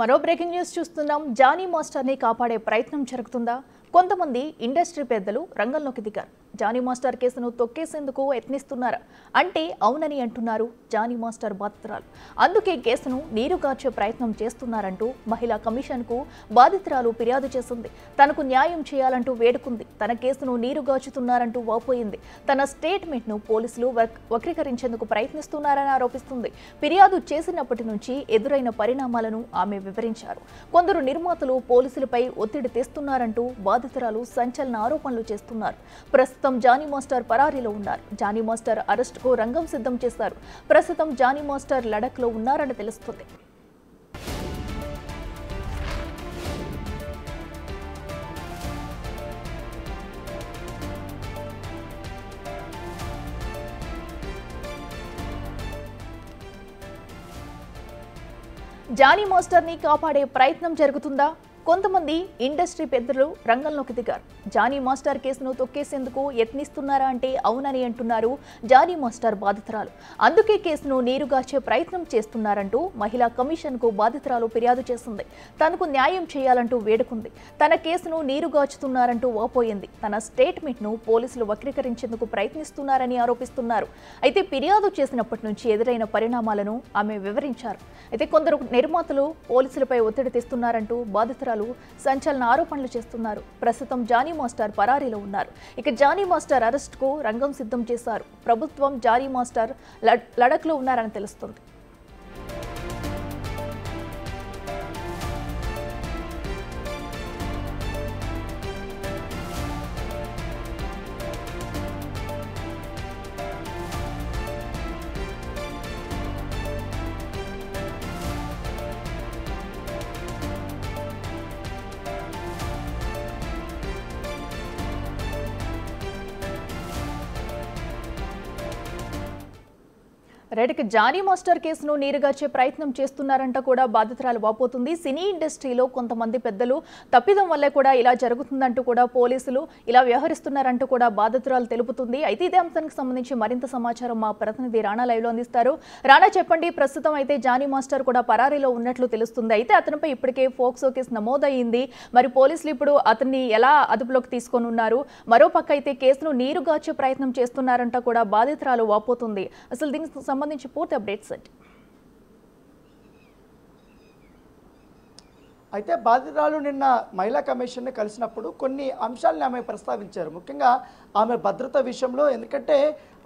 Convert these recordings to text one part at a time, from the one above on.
మరో breaking news చూస్తున్నాం. Johnny మాస్టర్ని కాపాడే ప్రయత్నం జరుగుతుందా? కొంతమంది ఇండస్ట్రీ పెద్దలు రంగంలోకి దిగారు. జానీ మాస్టర్ కేసును తొక్కేసేందుకు యత్నిస్తున్నారు అంటే అవునని అంటున్నారు జానీ మాస్టర్ బాధితురాలు. అందుకే కేసును నీరుగార్చే ప్రయత్నం చేస్తున్నారంటూ మహిళా కమిషన్కు బాధితురాలు ఫిర్యాదు చేసింది. తనకు న్యాయం చేయాలంటూ వేడుకుంది. తన కేసును నీరుగార్చుతున్నారంటూ వాపోయింది. తన స్టేట్మెంట్ను పోలీసులు వక్రీకరించేందుకు ప్రయత్నిస్తున్నారని ఆరోపిస్తుంది. ఫిర్యాదు చేసినప్పటి నుంచి ఎదురైన పరిణామాలను ఆమె వివరించారు. కొందరు నిర్మాతలు పోలీసులపై ఒత్తిడి తెస్తున్నారంటూ బాధితురాలు సంచలన ఆరోపణలు చేస్తున్నారు. ప్రస్తుతం జానీ మాస్టర్ పరారీలో ఉన్నారు. జానీ మాస్టర్ అరెస్టుకు రంగం సిద్ధం చేశారు. ప్రస్తుతం జానీ మాస్టర్ లడఖ్లో ఉన్నారని తెలుస్తుంది. జానీ మాస్టర్ని కాపాడే ప్రయత్నం జరుగుతుందా? కొంతమంది ఇండస్ట్రీ పెద్దలు రంగంలోకి దిగారు. జానీ మాస్టర్ కేసును తొక్కేసేందుకు యత్నిస్తున్నారా అంటే అవునని అంటున్నారు జానీ మాస్టర్ బాధితురాలు. అందుకే కేసును నీరుగార్చే ప్రయత్నం చేస్తున్నారంటూ మహిళా కమిషన్కు బాధితురాలు ఫిర్యాదు చేసింది. తనకు న్యాయం చేయాలంటూ వేడుకుంది. తన కేసును నీరుగార్చుతున్నారంటూ వాపోయింది. తన స్టేట్మెంట్ను పోలీసులు వక్రీకరించేందుకు ప్రయత్నిస్తున్నారని ఆరోపిస్తున్నారు. అయితే ఫిర్యాదు చేసినప్పటి నుంచి ఎదురైన పరిణామాలను ఆమె వివరించారు. అయితే కొందరు నిర్మాతలు పోలీసులపై ఒత్తిడి తెస్తున్నారంటూ బాధితురాలు సంచలన ఆరోపణలు చేస్తున్నారు. ప్రస్తుతం జానీ మాస్టర్ పరారీలో ఉన్నారు. ఇక జానీ మాస్టర్ అరెస్టుకు రంగం సిద్ధం చేశారు. ప్రభుత్వం జానీ మాస్టర్ లడఖ్లో ఉన్నారని తెలుస్తుంది. రైట్కి జానీ మాస్టర్ కేసును నీరుగార్చే ప్రయత్నం చేస్తున్నారంట కూడా బాధితురాలు వాపోతుంది. సినీ ఇండస్ట్రీలో కొంతమంది పెద్దలు తప్పిదం వల్లే కూడా ఇలా జరుగుతుందంటూ కూడా పోలీసులు ఇలా వ్యవహరిస్తున్నారంటూ కూడా బాధితురాలు తెలుపుతుంది. అయితే ఇదే అంశానికి సంబంధించి మరింత సమాచారం మా ప్రతినిధి రాణా లైవ్లో అందిస్తారు. రాణా, చెప్పండి. ప్రస్తుతం అయితే జానీ మాస్టర్ కూడా పరారీలో ఉన్నట్లు తెలుస్తుంది. అయితే అతనిపై ఇప్పటికే ఫోక్సో కేసు నమోదయ్యింది. మరి పోలీసులు ఇప్పుడు అతన్ని ఎలా అదుపులోకి తీసుకొని ఉన్నారు? మరోపక్క అయితే కేసును నీరుగార్చే ప్రయత్నం చేస్తున్నారంట కూడా బాధితురాలు వాపోతుంది. అసలు దీనికి సంబంధించి పూర్తి అప్డేట్స్ ఏంటి? అయితే బాధితురాలు నిన్న మహిళా కమిషన్ని కలిసినప్పుడు కొన్ని అంశాలను ఆమె ప్రస్తావించారు. ముఖ్యంగా ఆమె భద్రత విషయంలో. ఎందుకంటే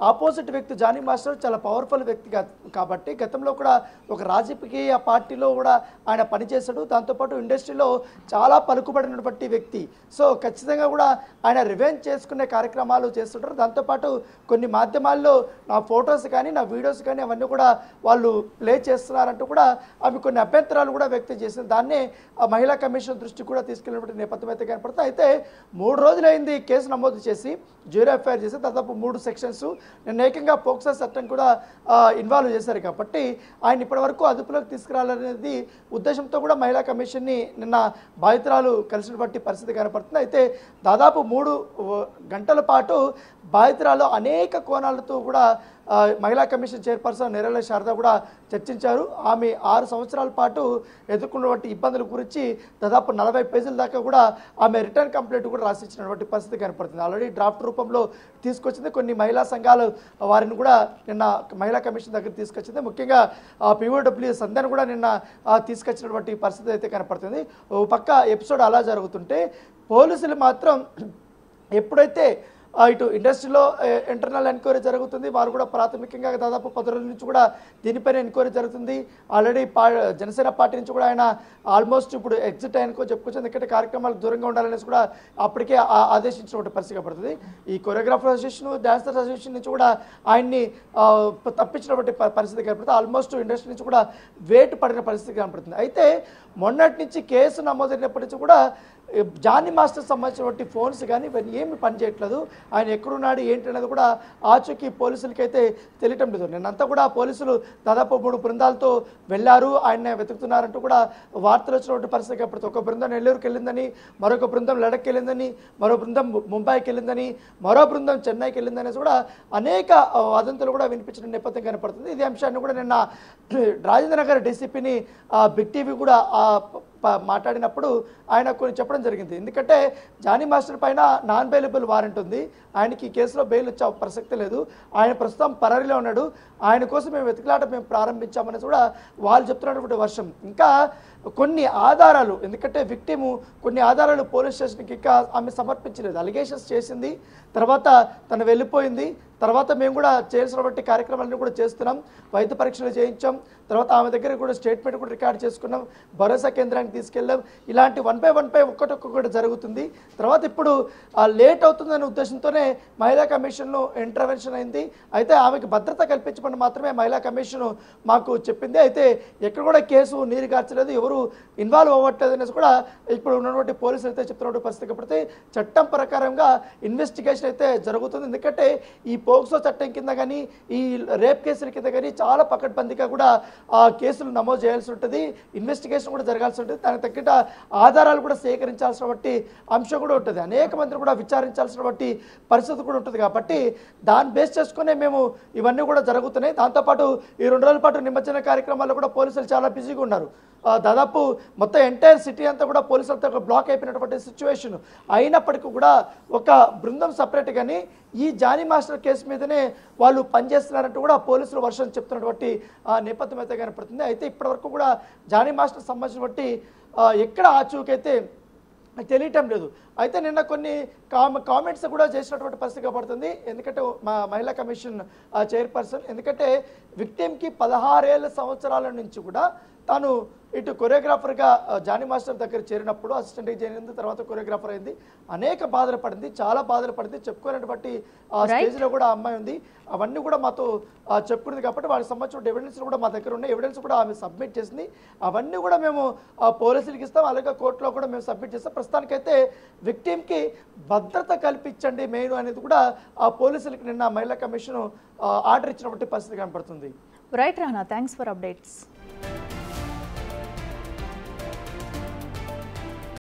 ఆపోజిట్ వ్యక్తి జానీ మాస్టర్ చాలా పవర్ఫుల్ వ్యక్తి కాబట్టి గతంలో కూడా ఒక రాజకీయ పార్టీలో కూడా ఆయన పనిచేశాడు. దాంతోపాటు ఇండస్ట్రీలో చాలా పలుకుబడినటువంటి వ్యక్తి. సో ఖచ్చితంగా కూడా ఆయన రివెంజ్ చేసుకునే కార్యక్రమాలు చేస్తుంటారు. దాంతోపాటు కొన్ని మాధ్యమాల్లో నా ఫొటోస్ కానీ నా వీడియోస్ కానీ అవన్నీ కూడా వాళ్ళు ప్లే చేస్తున్నారంటూ కూడా ఆమె కొన్ని అభ్యంతరాలు కూడా వ్యక్తం చేసింది. దాన్నే మహిళా కమిషన్ దృష్టికి కూడా తీసుకెళ్ళినటువంటి నేపథ్యం అయితే కనపడుతుంది. అయితే 3 రోజులైంది కేసు నమోదు చేసి, జ్యూరీ ఎఫ్ఐఆర్ చేసి, దాదాపు 3 సెక్షన్స్ నిన్న ఏకంగా పోక్సో చట్టం కూడా ఇన్వాల్వ్ చేశారు. కాబట్టి ఆయన ఇప్పటివరకు అదుపులోకి తీసుకురావాలనేది ఉద్దేశంతో కూడా మహిళా కమిషన్ని నిన్న బాధితురాలు కలిసినటువంటి పరిస్థితి కనపడుతుంది. అయితే దాదాపు 3 గంటల పాటు బాధితురాలు అనేక కోణాలతో కూడా మహిళా కమిషన్ చైర్పర్సన్ నేరల శారద కూడా చర్చించారు. ఆమె 6 సంవత్సరాల పాటు ఎదుర్కొన్నటువంటి ఇబ్బందుల గురించి దాదాపు 40 పేజీల దాకా కూడా ఆమె రిటర్న్ కంప్లైంట్ కూడా రాసిచ్చినటువంటి పరిస్థితి కనపడుతుంది. ఆల్రెడీ డ్రాఫ్ట్ రూపంలో తీసుకొచ్చింది. కొన్ని మహిళా సంఘాలు వారిని కూడా నిన్న మహిళా కమిషన్ దగ్గర తీసుకొచ్చింది. ముఖ్యంగా POW సంధ్యను కూడా నిన్న తీసుకొచ్చినటువంటి పరిస్థితి అయితే కనపడుతుంది. ఓ పక్క ఎపిసోడ్ అలా జరుగుతుంటే పోలీసులు మాత్రం ఎప్పుడైతే ఇటు ఇండస్ట్రీలో ఇంటర్నల్ ఎంక్వైరీ జరుగుతుంది, వారు కూడా ప్రాథమికంగా దాదాపు 10 రోజుల నుంచి కూడా దీనిపైన ఎంక్వైరీ జరుగుతుంది. ఆల్రెడీ జనసేన పార్టీ నుంచి కూడా ఆయన ఆల్మోస్ట్ ఇప్పుడు ఎగ్జిట్ అయ్యానుకో చెప్పుకోవచ్చు. ఎందుకంటే కార్యక్రమాలకు దూరంగా ఉండాలనేసి కూడా అప్పటికే ఆదేశించినటువంటి పరిస్థితి పడుతుంది. ఈ కొరియోగ్రాఫర్ అసోసియేషన్, డాన్సర్స్ అసోసియేషన్ నుంచి కూడా ఆయన్ని తప్పించినటువంటి పరిస్థితి కనపడుతుంది. ఆల్మోస్ట్ ఇండస్ట్రీ నుంచి కూడా వేటు పడిన పరిస్థితి కనపడుతుంది. అయితే మొన్నటి నుంచి కేసు నమోదైనప్పటి నుంచి కూడా జానీ మాస్టర్ సంబంధించినటువంటి ఫోన్స్ కానీ ఇవన్నీ ఏమి పనిచేయట్లేదు. ఆయన ఎక్కడున్నాడు ఏంటి అనేది కూడా ఆచూకీ పోలీసులకైతే తెలియటం లేదు. నిన్నంతా కూడా పోలీసులు దాదాపు 3 బృందాలతో వెళ్ళారు, ఆయన వెతుకుతున్నారంటూ కూడా వార్తలు వచ్చినటువంటి పరిస్థితి. అప్పుడు ఒక బృందం నెల్లూరుకి వెళ్ళిందని, మరొక బృందం లడఖ్కి వెళ్ళిందని, మరో బృందం ముంబైకి వెళ్ళిందని, మరో బృందం చెన్నైకి వెళ్ళిందని కూడా అనేక వదంతులు కూడా వినిపించిన నేపథ్యం కనపడుతుంది. ఇదే అంశాన్ని కూడా నిన్న రాజేంద్రనగర్ డీసీపీని బిగ్ టీవీ కూడా మాట్లాడినప్పుడు ఆయన కొన్ని చెప్పడం జరిగింది. ఎందుకంటే జానీ మాస్టర్ పైన నాన్ బెయిలబుల్ వారెంట్ ఉంది, ఆయనకి ఈ కేసులో బెయిల్ వచ్చే ప్రసక్తి లేదు, ఆయన ప్రస్తుతం పరారీలో ఉన్నాడు, ఆయన కోసం మేము వెతుకులాట మేము ప్రారంభించామని కూడా వాళ్ళు చెప్తున్నటువంటి వర్షం. ఇంకా కొన్ని ఆధారాలు, ఎందుకంటే విక్టిము కొన్ని ఆధారాలు పోలీస్ స్టేషన్కి ఇంకా ఆమె సమర్పించలేదు. అలిగేషన్స్ చేసింది, తర్వాత తను వెళ్ళిపోయింది, తర్వాత మేము కూడా చేయాల్సినటువంటి కార్యక్రమాలను కూడా చేస్తున్నాం, వైద్య పరీక్షలు చేయించాం, తర్వాత ఆమె దగ్గర కూడా స్టేట్మెంట్ కూడా రికార్డ్ చేసుకున్నాం, భరోసా కేంద్రానికి తీసుకెళ్ళాం. ఇలాంటి వన్ బై ఒక్కొక్కటి జరుగుతుంది. తర్వాత ఇప్పుడు లేట్ అవుతుందనే ఉద్దేశంతోనే మహిళా కమిషన్లో ఇంటర్వెన్షన్ అయింది. అయితే ఆమెకు భద్రత కల్పించమని మాత్రమే మహిళా కమిషన్ మాకు చెప్పింది. అయితే ఎక్కడ కూడా కేసు నీరు కార్చలేదు, ఎవరు ఇన్వాల్వ్ అవ్వట్లేదు అనేసి కూడా ఇప్పుడు ఉన్నటువంటి పోలీసులు అయితే చెప్తున్నటువంటి పరిస్థితి. కాబట్టి చట్టం ప్రకారంగా ఇన్వెస్టిగేషన్ అయితే జరుగుతుంది. ఎందుకంటే ఈ పోక్సో చట్టం కింద కానీ ఈ రేప్ కేసుల కింద కానీ చాలా పకడ్బందీగా కూడా ఆ కేసులు నమోదు చేయాల్సి ఉంటుంది, ఇన్వెస్టిగేషన్ కూడా జరగాల్సి ఉంటుంది, దానికి తగ్గట్టు ఆధారాలు కూడా సేకరించాల్సినటువంటి అంశం కూడా ఉంటుంది, అనేక మంది కూడా విచారించాల్సినటువంటి పరిస్థితి కూడా ఉంటుంది. కాబట్టి దాన్ని బేస్ చేసుకునే మేము ఇవన్నీ కూడా జరుగుతున్నాయి. దాంతోపాటు ఈ 2 రోజుల పాటు నిమజ్జన కార్యక్రమాల్లో కూడా పోలీసులు చాలా బిజీగా ఉన్నారు. దాదాపు మొత్తం ఎంటైర్ సిటీ అంతా కూడా పోలీసులతో బ్లాక్ అయిపోయినటువంటి సిచ్యువేషన్. అయినప్పటికీ కూడా ఒక బృందం సపరేట్ కానీ ఈ జానీ మాస్టర్ కేసు మీదనే వాళ్ళు పనిచేస్తున్నారంటూ కూడా పోలీసులు వర్షం చెప్తున్నటువంటి నేపథ్యం అయితే కనపడుతుంది. అయితే ఇప్పటివరకు కూడా జానీ మాస్టర్ సంబంధించినటువంటి ఎక్కడ ఆచూకైతే తెలియటం లేదు. అయితే నిన్న కొన్ని కామెంట్స్ కూడా చేసినటువంటి పరిస్థితి కనపడుతుంది. ఎందుకంటే మా మహిళా కమిషన్ చైర్పర్సన్, ఎందుకంటే విక్టిమ్కి 16 సంవత్సరాల నుంచి కూడా తాను ఇటు కొరియోగ్రాఫర్గా జానీ మాస్టర్ దగ్గర చేరినప్పుడు అసిస్టెంట్గా చేరింది, తర్వాత కొరియోగ్రాఫర్ అయింది, అనేక బాధలు పడింది, చాలా బాధలు పడింది, చెప్పుకునేటువంటి స్టేజ్లో కూడా అమ్మాయి ఉంది. అవన్నీ కూడా మాతో చెప్పుకునేది. కాబట్టి వాటికి సంబంధించిన ఎవిడెన్స్ కూడా మా దగ్గర ఉన్నాయి, ఎవిడెన్స్ కూడా ఆమె సబ్మిట్ చేసింది. అవన్నీ కూడా మేము పోలీసులకి ఇస్తాం, అలాగే కోర్టులో కూడా మేము సబ్మిట్ చేస్తాం. ప్రస్తుతానికైతే విక్టిమ్కి భద్రత కల్పించండి మెయిన్ అనేది కూడా ఆ పోలీసులకి నిన్న మహిళా కమిషన్ ఆర్డర్ ఇచ్చినటువంటి పరిస్థితి కనపడుతుంది. Right Rana, thanks for updates.